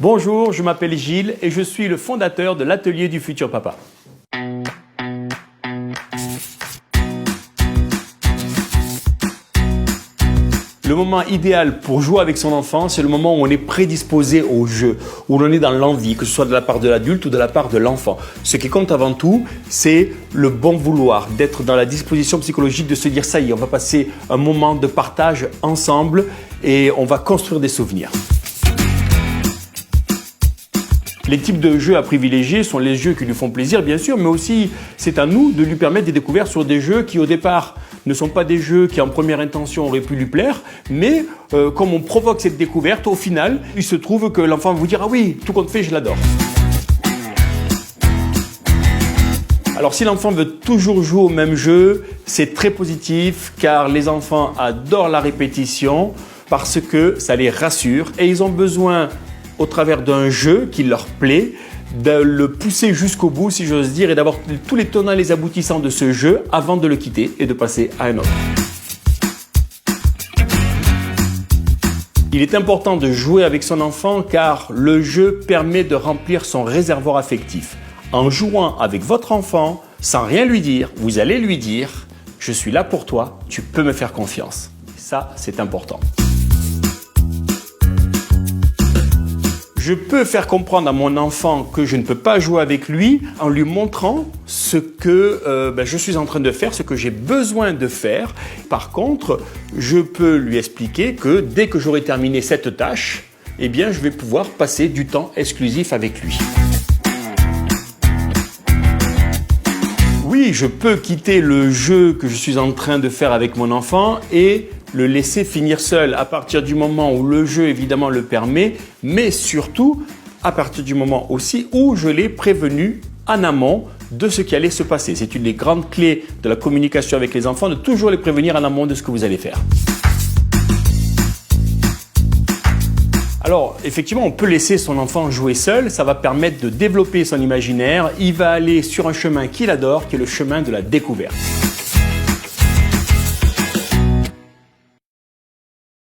Bonjour, je m'appelle Gilles et je suis le fondateur de l'Atelier du Futur Papa. Le moment idéal pour jouer avec son enfant, c'est le moment où on est prédisposé au jeu, où l'on est dans l'envie, que ce soit de la part de l'adulte ou de la part de l'enfant. Ce qui compte avant tout, c'est le bon vouloir, d'être dans la disposition psychologique de se dire ça y est, on va passer un moment de partage ensemble et on va construire des souvenirs. Les types de jeux à privilégier sont les jeux qui lui font plaisir, bien sûr, mais aussi c'est à nous de lui permettre des découvertes sur des jeux qui, au départ, ne sont pas des jeux qui, en première intention, auraient pu lui plaire, mais comme on provoque cette découverte, au final, il se trouve que l'enfant va vous dire « Ah oui, tout compte fait, je l'adore ». Alors si l'enfant veut toujours jouer au même jeu, c'est très positif car les enfants adorent la répétition parce que ça les rassure et ils ont besoin, au travers d'un jeu qui leur plaît, de le pousser jusqu'au bout, si j'ose dire, et d'avoir tous les tenants et les aboutissants de ce jeu avant de le quitter et de passer à un autre. Il est important de jouer avec son enfant car le jeu permet de remplir son réservoir affectif. En jouant avec votre enfant, sans rien lui dire, vous allez lui dire « Je suis là pour toi, tu peux me faire confiance ». Ça, c'est important. Je peux faire comprendre à mon enfant que je ne peux pas jouer avec lui en lui montrant ce que je suis en train de faire, ce que j'ai besoin de faire. Par contre, je peux lui expliquer que dès que j'aurai terminé cette tâche, eh bien, je vais pouvoir passer du temps exclusif avec lui. Oui, je peux quitter le jeu que je suis en train de faire avec mon enfant et le laisser finir seul à partir du moment où le jeu évidemment le permet, mais surtout à partir du moment aussi où je l'ai prévenu en amont de ce qui allait se passer. C'est une des grandes clés de la communication avec les enfants, de toujours les prévenir en amont de ce que vous allez faire. Alors, effectivement, on peut laisser son enfant jouer seul, ça va permettre de développer son imaginaire, il va aller sur un chemin qu'il adore, qui est le chemin de la découverte.